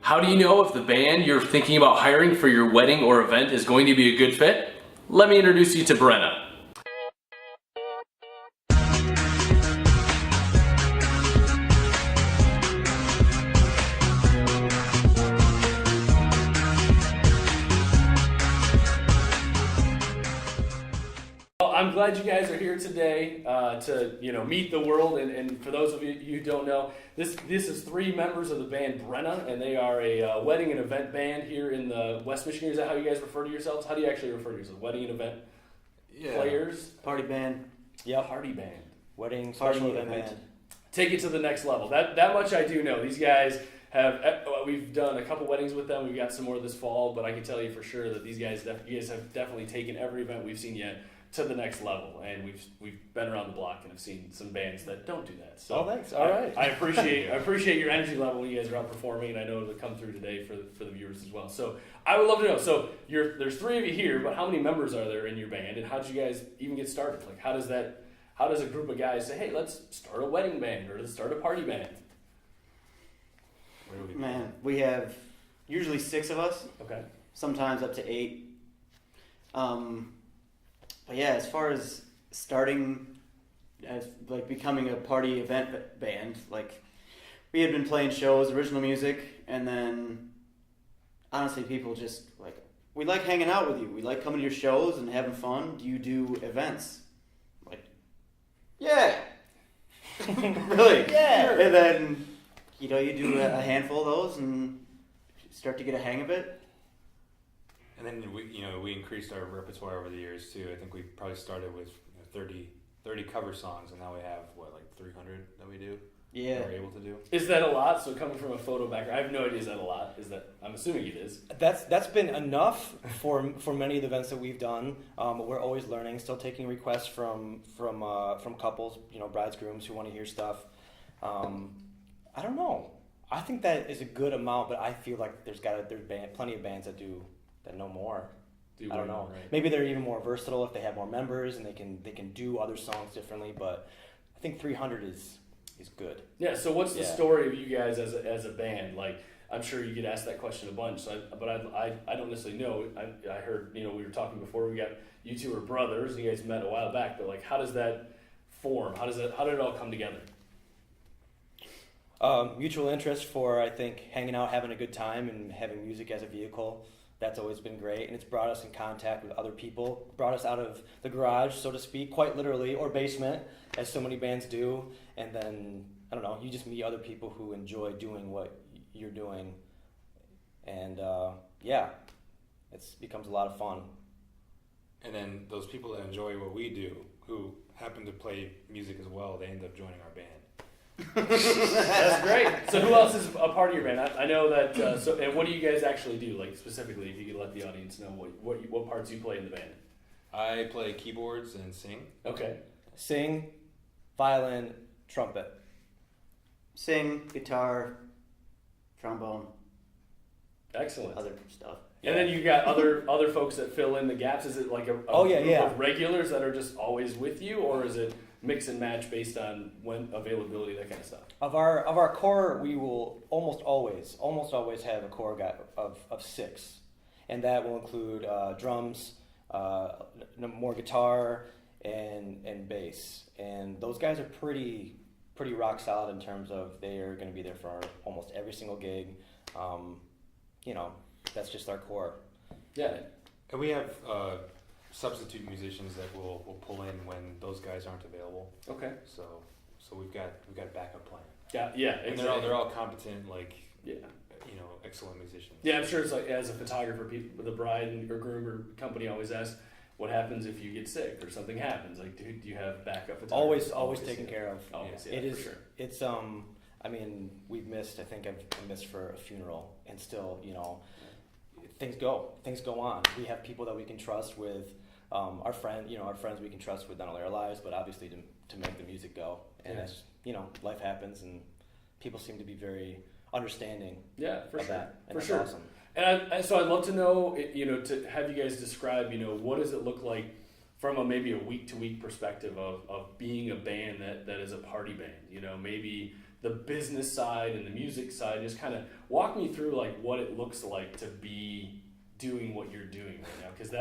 How do you know if the band you're thinking about hiring for your wedding or event is going to be a good fit? Let me introduce you to Brena. I'm glad you guys are here today to meet the world, and for those of you who don't know, this is three members of the band Brena, and they are a wedding and event band here in the West Michigan. Is that how you guys refer to yourselves? How do you actually refer to yourselves? Wedding and event players? Party band. Yeah, party band. Wedding special event band. Take it to the next level. That much I do know. These guys we've done a couple weddings with them. We've got some more this fall, but I can tell you for sure that you guys have definitely taken every event we've seen yet to the next level, and we've been around the block and have seen some bands that don't do that. So thanks. All right. I appreciate your energy level when you guys are out performing, and I know it'll come through today for the viewers as well. So I would love to know. So there's three of you here, but how many members are there in your band, and how did you guys even get started? Like, how does a group of guys say, hey, let's start a wedding band or let's start a party band? We have usually 6 of us. Okay. Sometimes up to 8. But yeah, as far as starting as like becoming a party event band, like we had been playing shows, original music, and then honestly people just like, we like hanging out with you. We like coming to your shows and having fun. Do you do events? Like, yeah. Really? Yeah. And then you do a handful of those and start to get a hang of it. And then we increased our repertoire over the years too. I think we probably started with 30 cover songs, and now we have 300 that we do. Yeah, that we're able to do. Is that a lot? So coming from a photo background, I have no idea. Is that a lot? I'm assuming it is. That's been enough for many of the events that we've done. We're always learning, still taking requests from couples, brides, grooms who want to hear stuff. I don't know. I think that is a good amount, but I feel like there's plenty of bands that know more. I don't know. Right. Maybe they're even more versatile if they have more members and they can do other songs differently. But I think 300 is good. Yeah. So what's the story of you guys as a band? Like, I'm sure you get asked that question a bunch. But I don't necessarily know. I heard we were talking before. We got you two are brothers. You guys met a while back. But like, how does that form? How did it all come together? Mutual interest for, I think, hanging out, having a good time, and having music as a vehicle. That's always been great, and it's brought us in contact with other people, brought us out of the garage, so to speak, quite literally, or basement, as so many bands do, and then, I don't know, you just meet other people who enjoy doing what you're doing, and it becomes a lot of fun. And then those people that enjoy what we do, who happen to play music as well, they end up joining our band. That's great. So who else is a part of your band? I know that. And what do you guys actually do? Like specifically, if you could let the audience know what parts you play in the band. I play keyboards and sing. Okay. Sing, violin, trumpet. Sing, guitar, trombone. Excellent. Other stuff. And then you got other folks that fill in the gaps. Is it like a group of regulars that are just always with you, or is it mix and match based on when availability, that kind of stuff? Of our core, we will almost always have a core guy of 6, and that will include drums, more guitar, and bass. And those guys are pretty rock solid in terms of they are going to be there for almost every single gig. That's just our core. Yeah. And we have substitute musicians that will pull in when those guys aren't available. Okay. So we've got a backup plan. Yeah, and exactly. they're all competent, excellent musicians. Yeah, I'm sure it's like as a photographer, the bride or groom or company always asks, what happens if you get sick or something happens? Like, do you have backup photography? Always taken care of. Always, it is. For sure. It's we've missed. I think I've missed for a funeral, and still, things go on. We have people that we can trust with. Our friends we can trust with not only our lives, but obviously to make the music go. And as life happens, and people seem to be very understanding. Yeah, for of sure. that, and for that's sure. awesome. And so I'd love to know, to have you guys describe, what does it look like from maybe a week to week perspective of being a band that is a party band. Maybe the business side and the music side. Just kind of walk me through like what it looks like to be doing what you're doing right now, because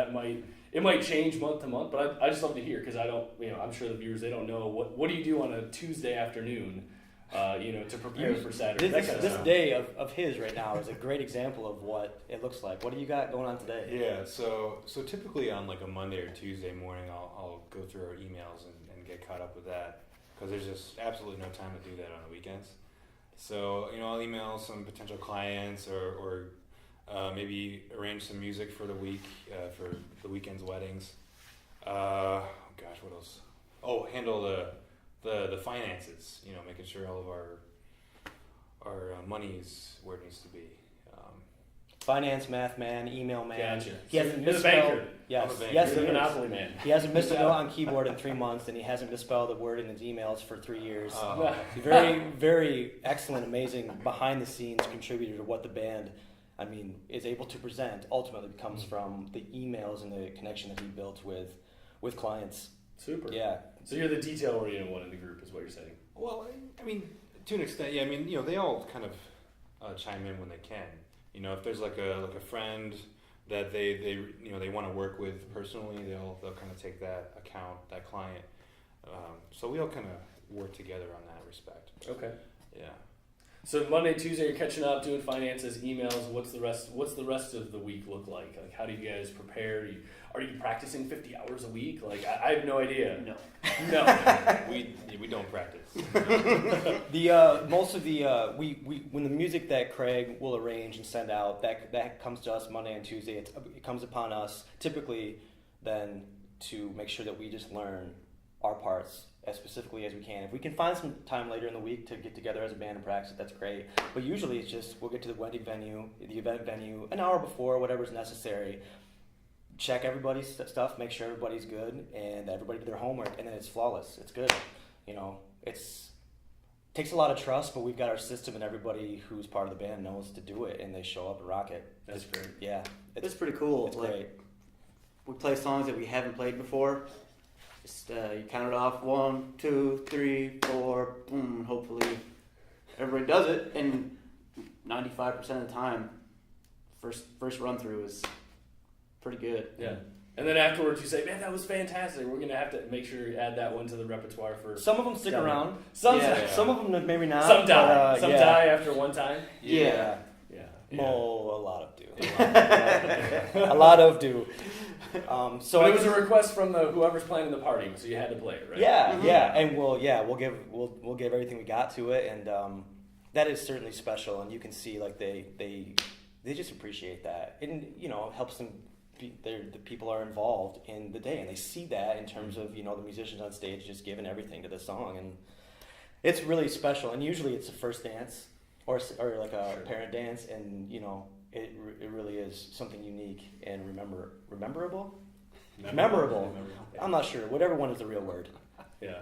it might change month to month, but I just love to hear, because I don't, I'm sure the viewers, they don't know what do you do on a Tuesday afternoon, to prepare for Saturday. This day of his right now is a great example of what it looks like. What do you got going on today? Yeah, so typically on like a Monday or Tuesday morning, I'll go through our emails and get caught up with that, because there's just absolutely no time to do that on the weekends. So I'll email some potential clients or maybe arrange some music for the week, for the weekend's weddings. What else? Oh, handle the finances. Making sure all of our money is where it needs to be. Finance, math man, email man. Gotcha. He hasn't You're the misspelled. banker. Yes, I'm a banker. yes, You're he the is. monopoly man. He hasn't missed a note on keyboard in 3 months, and he hasn't misspelled a word in his emails for 3 years. He's very, very excellent, amazing behind the scenes contributor to what the band, is able to present. Ultimately, comes from the emails and the connection that he built with clients. Super. Yeah. So you're the detail-oriented one in the group, is what you're saying. Well, to an extent, yeah. They all kind of chime in when they can. If there's like a friend that they want to work with personally, they'll kind of take that client. So we all kind of work together on that respect. Okay. Yeah. So Monday, Tuesday, you're catching up, doing finances, emails. What's the rest of the week look like? Like, how do you guys prepare? Are you practicing 50 hours a week? Like, I have no idea. No. We don't practice. Most of the when the music that Craig will arrange and send out that comes to us Monday and Tuesday, it comes upon us typically then to make sure that we just learn our parts as specifically as we can. If we can find some time later in the week to get together as a band and practice, that's great. But usually it's just we'll get to the wedding venue, the event venue, an hour before, whatever's necessary. Check everybody's stuff, make sure everybody's good, and everybody did their homework, and then it's flawless. It's good. Takes a lot of trust, but we've got our system, and everybody who's part of the band knows to do it, and they show up and rock it. That's great. Yeah. It's pretty cool. It's great. We play songs that we haven't played before. Just you count it off, 1, 2, 3, 4, boom. Hopefully, everybody does it, and 95% of the time, first run through is pretty good. Yeah. And then afterwards you say, man, that was fantastic. We're going to have to make sure you add that one to the repertoire for... Some of them stick around. Some of them maybe not. Some die. But, Die after one time. Yeah. Yeah. Oh, a lot of do. A lot of do. So it was a request from whoever's planning the party, so you had to play it, right? Yeah, yeah, and we'll give everything we got to it, and that is certainly special. And you can see like they just appreciate that, and it helps them. The people are involved in the day, and they see that in terms of the musicians on stage just giving everything to the song, and it's really special. And usually it's a first dance or like a parent dance, and it really is something unique and memorable. I'm not sure. Whatever one is the real word. Yeah.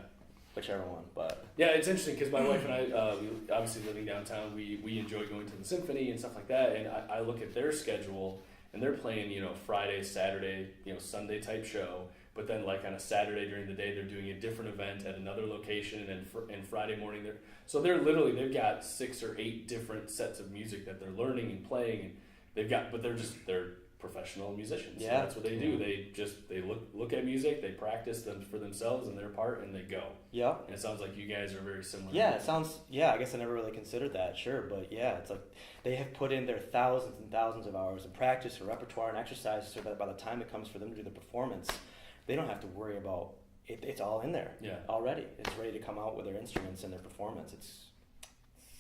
Whichever one, but yeah, it's interesting because my wife and I, we obviously living downtown, we enjoy going to the symphony and stuff like that, and I look at their schedule. And they're playing, Friday, Saturday, Sunday type show. But then, like on a Saturday during the day, they're doing a different event at another location. And Friday morning, they've got 6 or 8 different sets of music that they're learning and playing. And they're professional musicians. Yeah, that's what they do. They look at music, they practice them for themselves and their part, and they go. Yeah. And it sounds like you guys are very similar. Yeah, it sounds. Yeah, I guess I never really considered that. Sure, but yeah, it's like they have put in their thousands and thousands of hours of practice and repertoire and exercise, so that by the time it comes for them to do the performance, they don't have to worry about it. It's all in there. Yeah. Already, it's ready to come out with their instruments and their performance. It's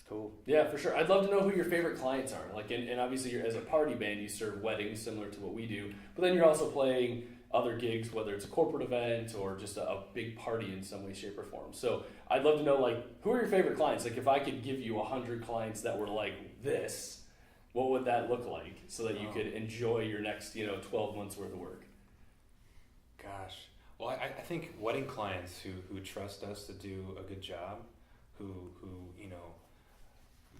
cool. Yeah, for sure. I'd love to know who your favorite clients are. Like, and obviously, as a party band, you serve weddings similar to what we do. But then you're also playing other gigs, whether it's a corporate event or just a big party in some way, shape, or form. So I'd love to know, like, who are your favorite clients? Like, if I could give you 100 clients that were like this, what would that look like so that you could enjoy your next, 12 months worth of work? Gosh. Well, I think wedding clients who trust us to do a good job, who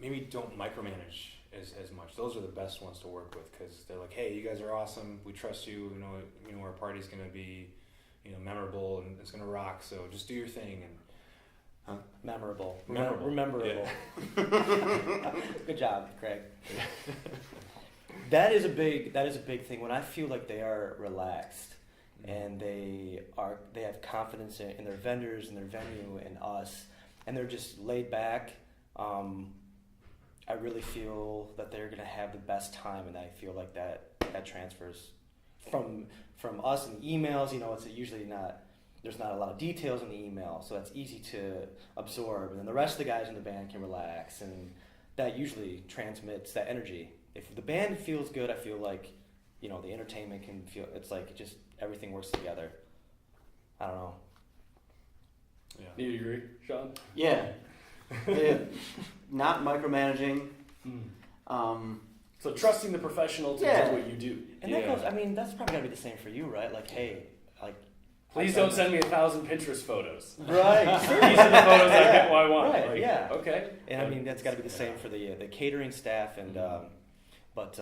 maybe don't micromanage as much. Those are the best ones to work with because they're like, hey, you guys are awesome. We trust you. Our party's going to be, memorable and it's going to rock. So just do your thing. Memorable. Memorable. Rememberable. Good job, Craig. That is a big thing. When I feel like they are relaxed and they have confidence in their vendors and their venue and us, and they're just laid back. I really feel that they're gonna have the best time, and I feel like that transfers from us in emails. It's usually not. There's not a lot of details in the email, so that's easy to absorb. And then the rest of the guys in the band can relax, and that usually transmits that energy. If the band feels good, I feel like, the entertainment can feel. It's like just everything works together. I don't know. Yeah. Do you agree, Sean? Yeah. Not micromanaging. So trusting the professional to do what you do. And that goes. I mean, that's probably gotta be the same for you, right? Like, hey, please don't send me 1,000 Pinterest photos. Right. These are the photos I want. Right. Like, yeah. Okay. And I mean, that's got to be the same for the catering staff, and but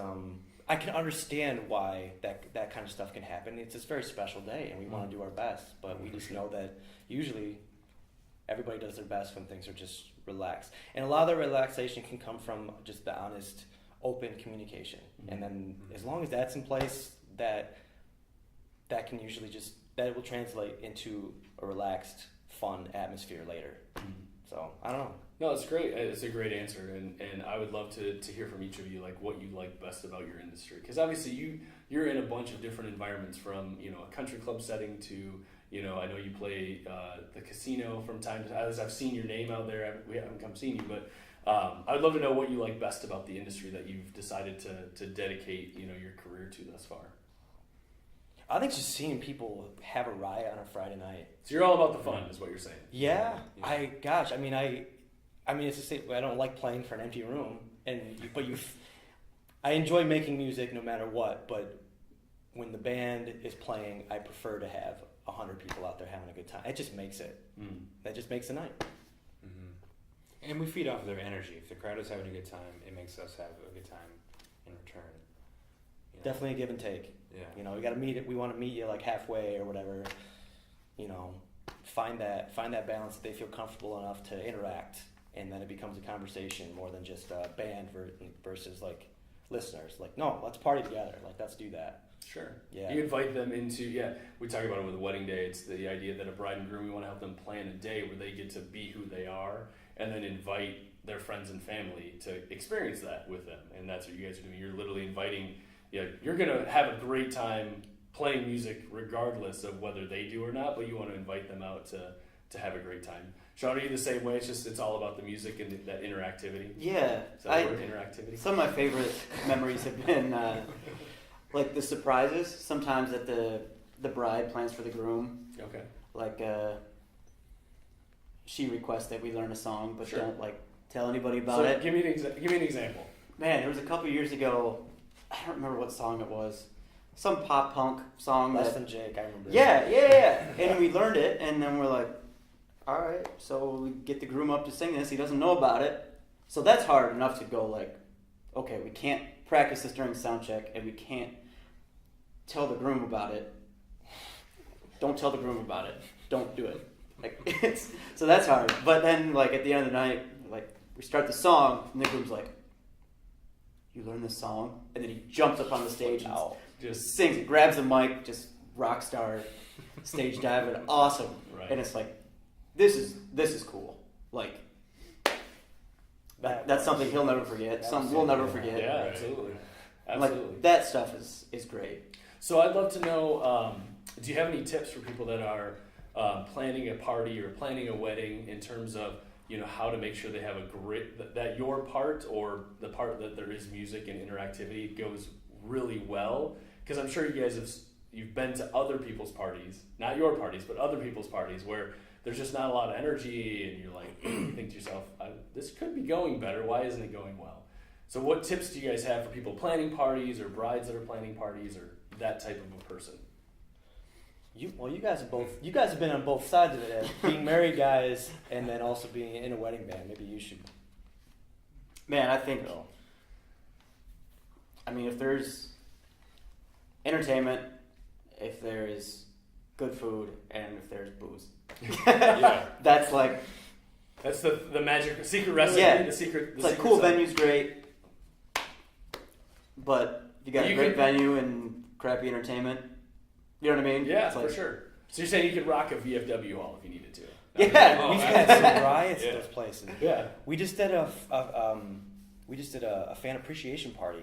I can understand why that kind of stuff can happen. It's this very special day, and we want to do our best, but we just know that usually everybody does their best when things are just relaxed, and a lot of the relaxation can come from just the honest, open communication, and then as long as that's in place, that can usually just. That will translate into a relaxed, fun atmosphere later. So, I don't know. No, it's great. It's a great answer, and I would love to hear from each of you, like, what you like best about your industry. Because obviously you're in a bunch of different environments, from, a country club setting to, I know you play the casino from time to time. I've seen your name out there. We haven't come seen you, but I would love to know what you like best about the industry that you've decided to dedicate, your career to thus far. I think just seeing people have a riot on a Friday night. So you're all about the fun, is what you're saying. Yeah. I mean, it's the same. I don't like playing for an empty room, I enjoy making music no matter what. But when the band is playing, I prefer to have 100 people out there having a good time. It just makes it. That just makes the night. Mm-hmm. And we feed off their energy. If the crowd is having a good time, it makes us have a good time in return. Definitely a give and take. Yeah. We got to meet it. We want to meet you like halfway or whatever. Find that balance that they feel comfortable enough to interact, and then it becomes a conversation more than just a band versus like listeners. Like, no, let's party together. Like, let's do that. Sure. Yeah. You invite them into, we talk about it with a wedding day. It's the idea that a bride and groom, we want to help them plan a day where they get to be who they are, and then invite their friends and family to experience that with them. And that's what you guys are doing. You're literally inviting. You're going to have a great time playing music regardless of whether they do or not, but you want to invite them out to have a great time. Sean, are you the same way? It's all about the music and that interactivity? Yeah. Is that the word, interactivity? Some of my favorite memories have been like the surprises, sometimes that the bride plans for the groom. Okay. Like she requests that we learn a song, but Sure. don't tell anybody about it. Give me an example. Man, there was a couple years ago, I don't remember what song it was. Some pop punk song. Less Than Jake, I remember. Yeah. And we learned it, and then we're like, all right, so we get the groom up to sing this. He doesn't know about it. So that's hard enough to go okay, we can't practice this during sound check, and we can't tell the groom about it. Don't tell the groom about it. Don't do it. So that's hard. But then, at the end of the night, we start the song, and the groom's like, you learn this song? And then he jumps up on the stage and just sings it, grabs the mic, just rock star, stage diving, awesome. Right. And it's this is cool. That's something he'll never forget. Something we'll never forget. Yeah, absolutely. Absolutely. That stuff is great. So I'd love to know, do you have any tips for people that are planning a party or planning a wedding in terms of, how to make sure they have a great, that your part or the part that there is music and interactivity goes really well? Because I'm sure you guys you've been to other people's parties, not your parties, but other people's parties where there's just not a lot of energy, and you're you think to yourself, this could be going better. Why isn't it going well? So what tips do you guys have for people planning parties or brides that are planning parties or that type of a person? You guys have been on both sides of it, being married guys and then also being in a wedding band. Maybe you should. Man, I think. If there's entertainment, if there is good food, and if there's booze, Yeah. that's That's the magic secret recipe. Yeah. The secret. It's like cool venue's great, but if you got a great venue and crappy entertainment, you know what I mean? Yeah, it's like, for sure. So you're saying you could rock a VFW hall if you needed to? Yeah, We've had some riots at those places. Yeah. We just did a fan appreciation party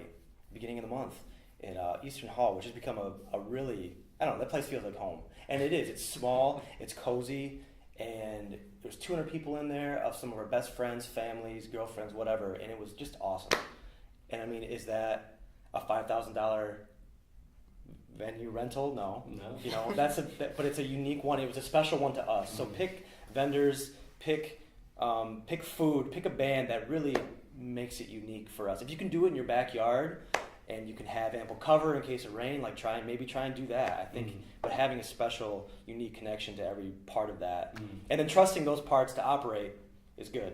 beginning of the month at Eastern Hall, which has become a really, I don't know, that place feels like home. And it is. It's small, it's cozy, and there's 200 people in there of some of our best friends, families, girlfriends, whatever, and it was just awesome. And I mean, is that a $5,000 venue rental? No. You know, but it's a unique one. It was a special one to us. So pick vendors, pick food, pick a band that really makes it unique for us. If you can do it in your backyard and you can have ample cover in case of rain, like try and do that. I think, but having a special, unique connection to every part of that, and then trusting those parts to operate is good.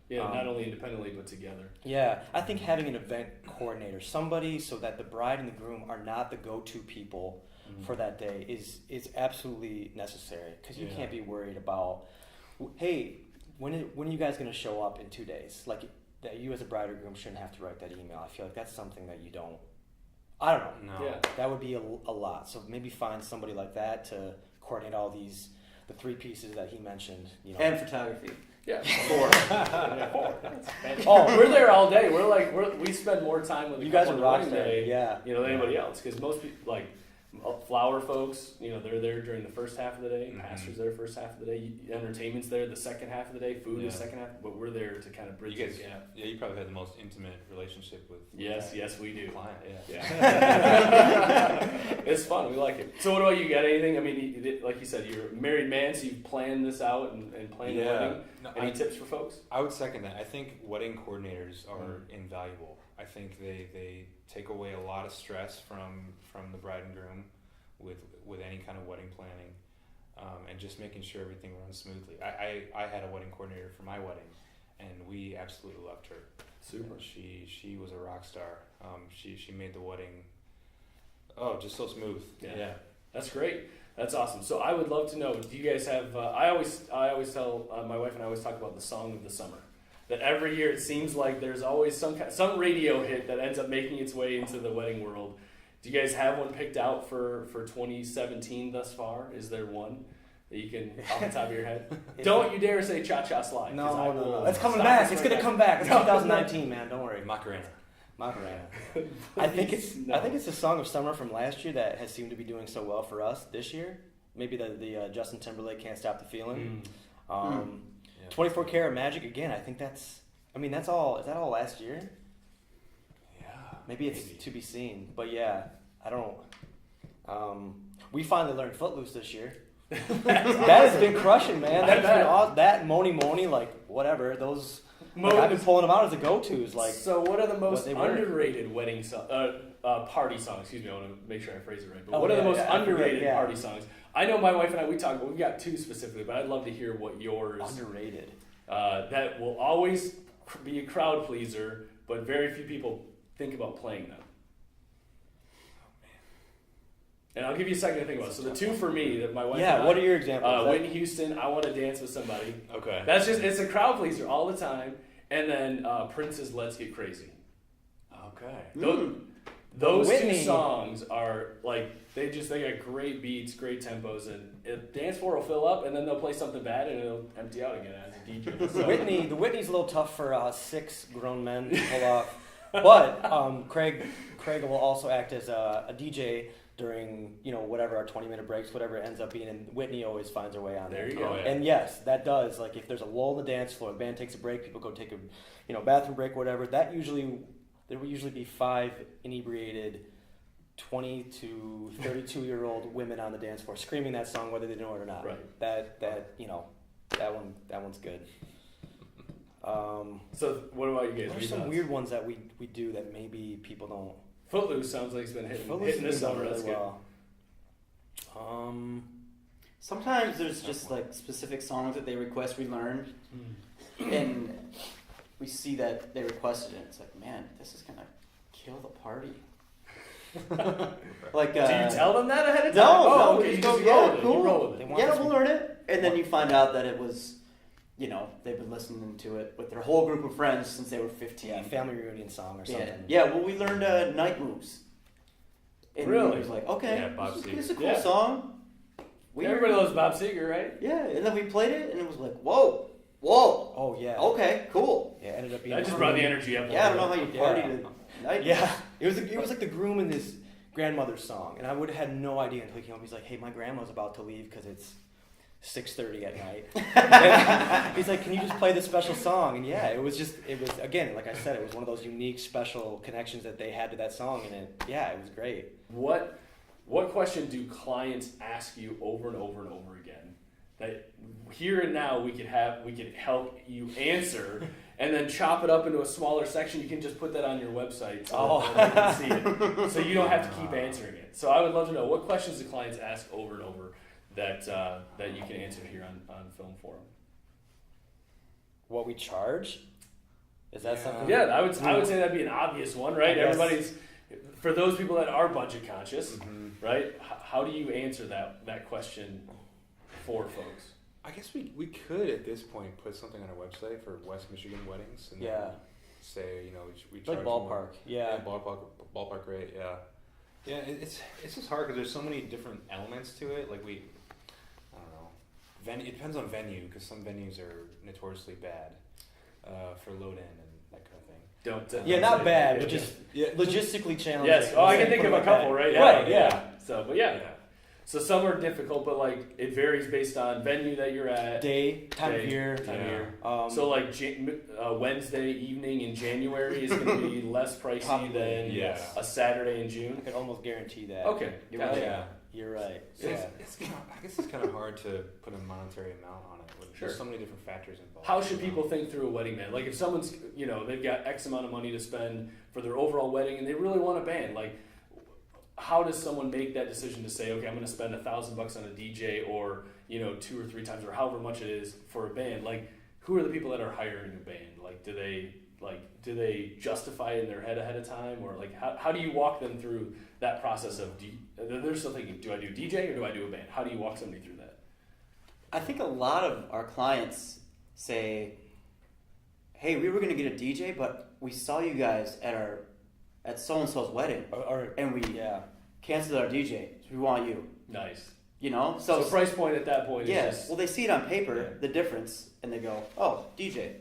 Yeah, not only independently but together. Yeah, I think having an event coordinator, somebody so that the bride and the groom are not the go-to people for that day, is absolutely necessary, because you can't be worried about, hey, when are you guys going to show up in 2 days? Like, that you as a bride or groom shouldn't have to write that email. I feel like that's something that you don't. I don't know. No. Yeah. That would be a lot. So maybe find somebody like that to coordinate all the 3 pieces that he mentioned. You know, and photography. Yeah. 4. Oh, we're there all day. We spend more time with the you guys are couple rock on stars. day, Yeah. than anybody else. Because most people, like flower folks, they're there during the first half of the day. Pastors there first half of the day. Entertainment's there the second half of the day. Food the second half. But we're there to kind of bridge the gap. Yeah, you probably have the most intimate relationship with Yes, we do. client. Yeah. It's fun. We like it. So what about you? Got anything? I mean, like you said, you're a married man, so you've planned this out and planned the wedding. No, Any tips for folks? I would second that. I think wedding coordinators are invaluable. I think they take away a lot of stress from the bride and groom with any kind of wedding planning, and just making sure everything runs smoothly. I had a wedding coordinator for my wedding, and we absolutely loved her. Super. And she was a rock star. She made the wedding just so smooth. Yeah. That's great. That's awesome. So I would love to know, do you guys have, I always tell, my wife and I always talk about the song of the summer. That every year it seems like there's always some radio hit that ends up making its way into the wedding world. Do you guys have one picked out for 2017 thus far? Is there one that you can, off the top of your head? Don't you dare say Cha Cha Slide. No. It's coming back. It's going to come back. It's 2019, man. Don't worry. Macarena. I think it's a song of summer from last year that has seemed to be doing so well for us this year. Maybe the Justin Timberlake Can't Stop the Feeling. 24 Karat Magic again. I think that's all. Is that all last year? Yeah. Maybe it's to be seen. But yeah, I don't. We finally learned Footloose this year. That has been crushing, man. That's been awesome. That Moni, like whatever those. I've been pulling them out as a go-tos. Like, so what are the most underrated wedding party songs? Excuse me, I want to make sure I phrase it right. But what are the most underrated party songs? I know my wife and I, we've got 2 specifically, but I'd love to hear what yours... Underrated. That will always be a crowd pleaser, but very few people think about playing them. And I'll give you a second to think about it. So the 2 for me, that my wife and I... what are your examples? Whitney Houston, I Want to Dance with Somebody. Okay. That's just, it's a crowd pleaser all the time. And then Prince's Let's Get Crazy. Okay. Those Whitney. 2 songs are like, they got great beats, great tempos, and the dance floor will fill up, and then they'll play something bad, and it'll empty out again as a DJ. So. The Whitney's a little tough for 6 grown men to pull off, but Craig will also act as a DJ during whatever our 20-minute breaks, whatever it ends up being, and Whitney always finds her way on there. There you go. And yes, that does, like, if there's a lull in the dance floor, the band takes a break, people go take a bathroom break, whatever. There will usually be 5 inebriated 20 to 32-year-old women on the dance floor screaming that song whether they know it or not. Right. That one's good. So what about you guys? There's some weird ones that we do that maybe people don't. Footloose sounds like it's been hitting this summer. That's good. Sometimes there's just like specific songs that they request we learn, and we see that they requested it. It's like, man, this is gonna kill the party. Like, do you tell them that ahead of time? No, okay, you you go, just yeah, roll with it. cool. You roll with it. Yeah, we'll learn it, and then you find out that it was they've been listening to it with their whole group of friends since they were 15. Yeah, family reunion song or something. Yeah, well, we learned Night Moves. And Really? It was like, okay, Yeah, Bob this Seger. is a cool Yeah. song. Everybody loves Bob Seger, right? Yeah, and then we played it, and it was like, whoa, Oh yeah. okay, cool. Yeah, ended up being. That just brought the energy up. Yeah, I don't know how you Yeah. party to Night Yeah, it was like the groom in his grandmother's song, and I would have had no idea until he came home. He's like, "Hey, my grandma's about to leave because it's 6:30 at night." And he's like, "Can you just play this special song?" And yeah, it was again, like I said, it was one of those unique, special connections that they had to that song, and it was great. What question do clients ask you over and over and over again that here and now we could help you answer, and then chop it up into a smaller section? You can just put that on your website so that you can see it, so you don't have to keep answering it. So I would love to know, what questions do clients ask over and over that you can answer here on Film Forum? What we charge? Is that something? Yeah, I would say that'd be an obvious one, right? I guess. Everybody's, for those people that are budget conscious, Mm-hmm. right? How do you answer that question for folks? I guess we could at this point put something on our website for West Michigan weddings, and Yeah. say we Like charge ballpark. more. Yeah. Ballpark rate. Yeah. It's just hard because there's so many different elements to it. Like I don't know. It depends on venue, because some venues are notoriously bad for load in and that kind of thing. Yeah, not say bad, that. but just Yeah. logistically challenging. Yes. Oh, I can think of a couple, right? Yeah. Right, yeah. So, but yeah. So some are difficult, but like it varies based on venue that you're at. Day, time of year. Time of Yeah. year. So So like Wednesday evening in January is going to be less pricey Probably, than yes. a Saturday in I June. could almost guarantee that. Okay. You're Gotcha. right. Yeah. You're right. So Yeah. I guess it's kind of hard to put a monetary amount on it. There's Sure. so many different factors involved. How should people think through a wedding band? Like if someone's, they've got X amount of money to spend for their overall wedding and they really want a band, like how does someone make that decision to say, okay, I'm going to spend $1,000 on a DJ or, 2 or 3 times or however much it is for a band? Like who are the people that are hiring a band? Like do they justify it in their head ahead of time, or like how do you walk them through that process of they're still thinking, do I do DJ or do I do a band? How do you walk somebody through that? I think a lot of our clients say, hey, we were going to get a DJ, but we saw you guys at so-and-so's wedding, and we canceled our DJ, so we want you. Nice. So price point at that point is yes. Well, they see it on paper, Yeah. the difference, and they go, oh, DJ.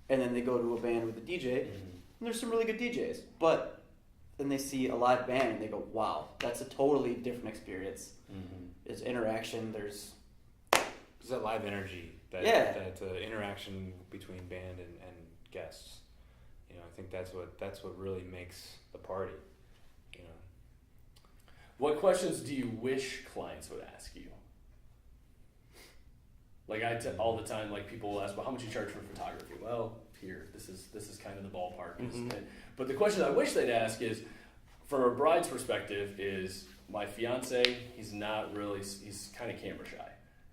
And then they go to a band with a DJ, and there's some really good DJs. But then they see a live band, and they go, wow, that's a totally different experience. There's interaction, there's that live energy, that interaction between band and guests. I think that's what really makes the party. What questions do you wish clients would ask you? Like all the time, like people will ask, well, how much you charge for photography? Well, here, this is kind of the ballpark. But the question I wish they'd ask is, from a bride's perspective, is my fiance, he's kind of camera shy.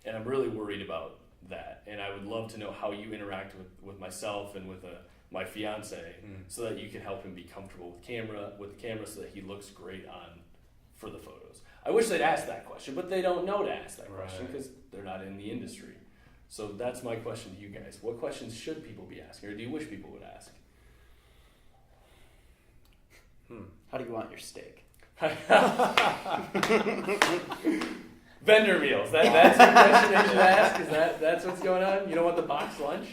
And I'm really worried about that. And I would love to know how you interact with myself and with my fiance so that you can help him be comfortable with the camera so that he looks great for the photos. I wish they'd ask that question, but they don't know to ask that question because they're not in the industry. So that's my question to you guys. What questions should people be asking, or do you wish people would ask? how do you want your steak? Vendor meals. That's the question they should ask. Is that's what's going on? You don't want the box lunch?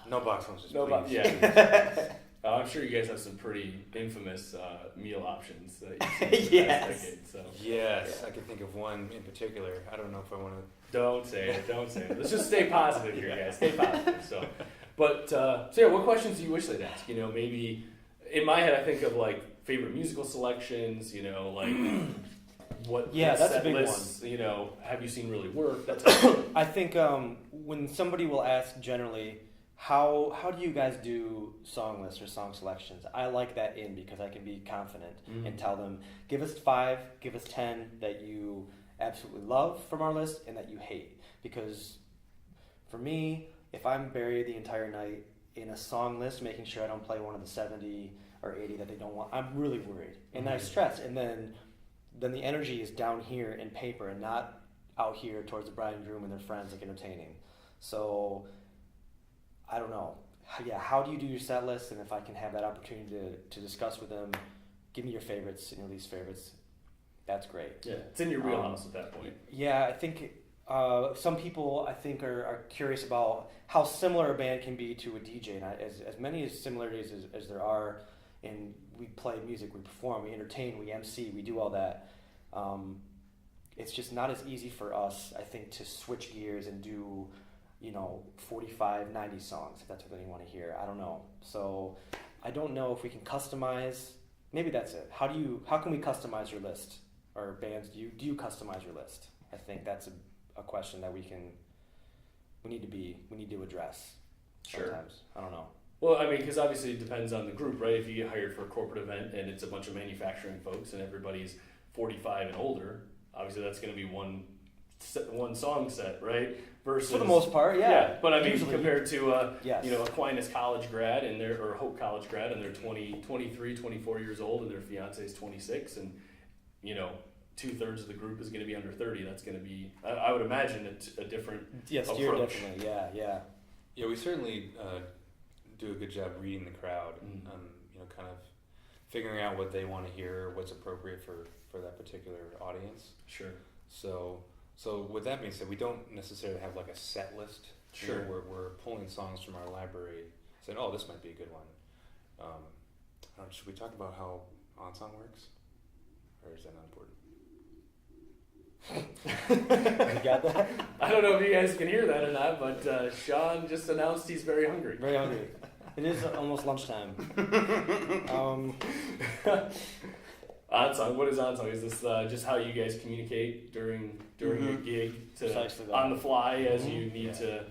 No box lunches. No box. please. Yeah. I'm sure you guys have some pretty infamous meal options that you've seen in the past decade. So Yes, I can think of one in particular. I don't know if I want to. don't say it. Don't say it. Let's just stay positive here, guys. Stay positive. So, but what questions do you wish they'd ask? Maybe in my head I think of like favorite musical selections. Like. That's a set big lists, one. Have you seen really work? That's I think when somebody will ask generally, how do you guys do song lists or song selections? I like that because I can be confident and tell them, give us 5, give us 10 that you absolutely love from our list and that you hate. Because for me, if I'm buried the entire night in a song list, making sure I don't play one of the 70 or 80 that they don't want, I'm really worried. And I stress. And then the energy is down here in paper and not out here towards the bride and groom and their friends like entertaining. So I don't know. Yeah, how do you do your set list? And if I can have that opportunity to discuss with them, give me your favorites and your least favorites. That's great. Yeah, it's in your wheelhouse at that point. Yeah, I think some people I think are curious about how similar a band can be to a DJ. And as many similarities as there are, and we play music, we perform, we entertain, we MC, we do all that. It's just not as easy for us, I think, to switch gears and do 45, 90 songs, if that's what they want to hear. I don't know. So I don't know if we can customize. Maybe that's it. How can we customize your list? Or bands, do you customize your list? I think that's a question that we need to address sometimes. I don't know. Well, I mean, because obviously it depends on the group, right? If you get hired for a corporate event and it's a bunch of manufacturing folks and everybody's 45 and older, obviously that's going to be one song set, right? Versus, for the most part, yeah. But I mean, usually, compared to yes. Aquinas college grad or Hope college grad, and they're 23, 24 years old, and their fiance's 26, and 2/3 of the group is going to be under 30. That's going to be, I would imagine, a different approach. Definitely, yeah. Yeah, we certainly do a good job reading the crowd, kind of figuring out what they want to hear, what's appropriate for that particular audience. Sure. So with that being said, we don't necessarily have like a set list. Sure. We're pulling songs from our library, saying, "Oh, this might be a good one." Should we talk about how OnSong works, or is that not important? You got that? I don't know if you guys can hear that or not, but Sean just announced he's very hungry. Very hungry. It is almost lunchtime. OnSong, what is OnSong? Is this just how you guys communicate during a gig on the fly as you need to?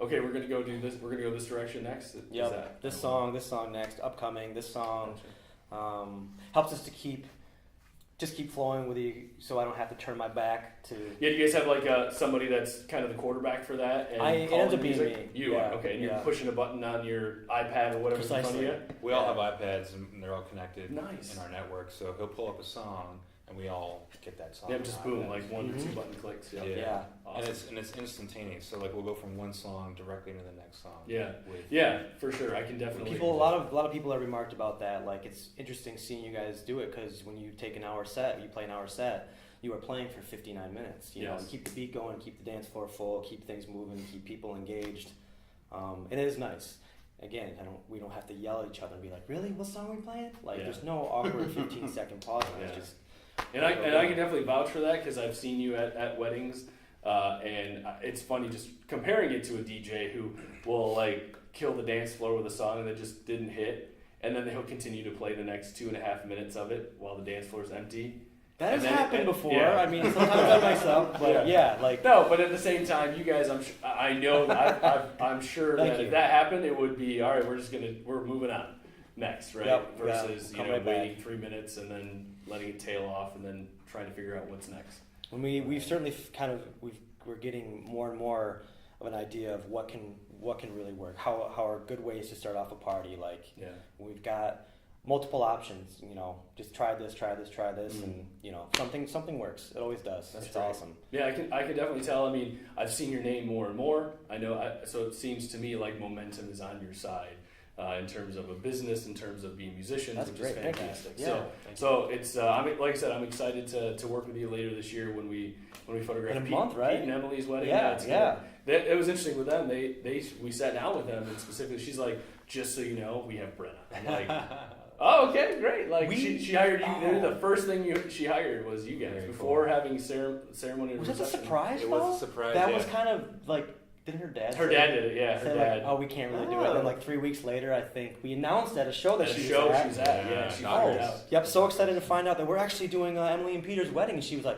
Okay, we're gonna go do this. We're gonna go this direction next. Yep. This song next, upcoming. This song helps us to keep flowing with you, so I don't have to turn my back to. Yeah, do you guys have like somebody that's kind of the quarterback for that? And it ends up being me. You are okay, and you're pushing a button on your iPad or whatever in front of you. We all have iPads, and they're all connected. Nice. In our network, so he'll pull up a song, and we all get that song. Yeah, just boom, like one or two button clicks. Yeah. Awesome. And it's instantaneous. So like we'll go from one song directly into the next song. Yeah, for sure. I can definitely. A lot of people have remarked about that. Like, it's interesting seeing you guys do it, because when you take an hour set, you play an hour set, you are playing for 59 minutes. You know, and keep the beat going, keep the dance floor full, keep things moving, keep people engaged, and it is nice. Again, we don't have to yell at each other and be like, "Really, what song are we playing?" Like, there's no awkward 15-second pause. It's just. And I can definitely vouch for that, because I've seen you at weddings, and it's funny just comparing it to a DJ who will like kill the dance floor with a song that just didn't hit, and then he'll continue to play the next 2.5 minutes of it while the dance floor is empty. That has happened before. Yeah. I mean, sometimes I myself, but no. But at the same time, you guys, I know that I'm sure that if that happened, it would be all right. We're moving on next, right? Yep. Versus Right waiting 3 minutes and then letting it tail off and then trying to figure out what's next. When we've certainly we're getting more and more of an idea of what can really work. How are good ways to start off a party? Like, we've got multiple options. Just try this, and something works. It always does. That's awesome. Yeah, I can definitely tell. I mean, I've seen your name more and more. I know. So it seems to me like momentum is on your side. In terms of a business, in terms of being musicians, which is fantastic. So it's like I said, I'm excited to work with you later this year when we photograph in a month, right? Pete and Emily's wedding. Yeah. It was interesting with them. We sat down with them, and specifically, she's like, "Just so you know, we have Brena." I'm like, "Oh, okay, great." Like she hired you. The first thing she hired was you guys before having ceremony. Was that a surprise? It was a surprise. That was kind of like. Didn't her dad? Her dad did it. Yeah, her dad. Like, we can't really do it. And then like 3 weeks later, I think we announced at a show that she was at. Yeah, she figured it out. Yep, so excited to find out that we're actually doing Emily and Peter's wedding, and she was like,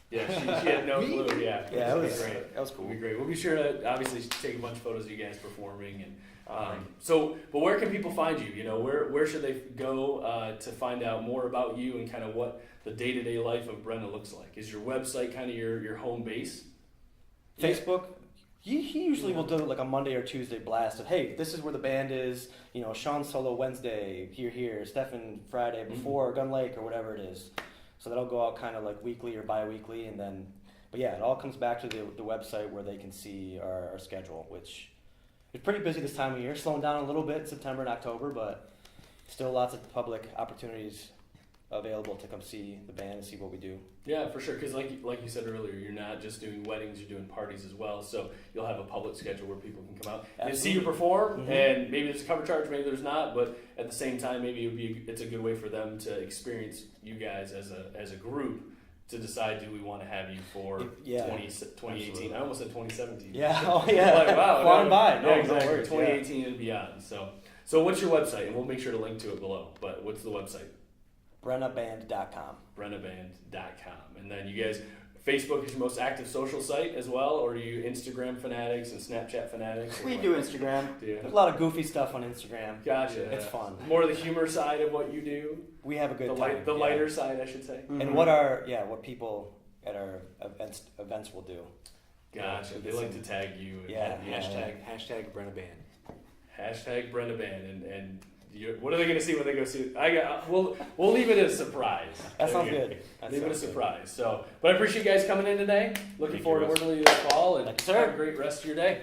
yeah, she had no clue. Yeah, it was great. That was cool. It'll be great. We'll be sure to obviously take a bunch of photos of you guys performing and. But where can people find you? Where should they go to find out more about you and kind of what the day-to-day life of Brena looks like? Is your website kind of your home base? Facebook. He usually will do like a Monday or Tuesday blast of, hey, this is where the band is. Sean solo Wednesday, here. Steffan Friday before Gun Lake or whatever it is. So that'll go out kind of like weekly or bi-weekly, and then, but yeah, it all comes back to the website where they can see our schedule, which it's pretty busy this time of year. Slowing down a little bit in September and October, but still lots of public opportunities available to come see the band and see what we do. Yeah, for sure. Because like you said earlier, you're not just doing weddings; you're doing parties as well. So you'll have a public schedule where people can come out and see you perform. Mhm. And maybe there's a cover charge, maybe there's not. But at the same time, maybe it's a good way for them to experience you guys as a group to decide, do we want to have you for Yeah. 2018? Absolutely. I almost said 2017. Yeah, oh yeah. Like, wow, Flying no, by. No, yeah, no exactly. worries, 2018 and beyond. So what's your website? And we'll make sure to link to it below. But what's the website? BrenaBand.com. BrenaBand.com. And then you guys, Facebook is your most active social site as well, or are you Instagram fanatics and Snapchat fanatics? We do Instagram. Yeah. There's a lot of goofy stuff on Instagram. Gotcha. It's fun. More the humor side of what you do. We have a good The time. the yeah. lighter side, I should say. Mhm. And what people at our events will do. Gotcha. They like to tag you. And Yeah. Hashtag Brena Band. Hashtag Brena Band. And what are they going to see when they go see it? We'll leave it as a surprise. That sounds good. Leave it a surprise. So, but I appreciate you guys coming in today. Looking Thank you, forward to Russ. working with you this fall, and Thank you, sir. have a great rest of your day.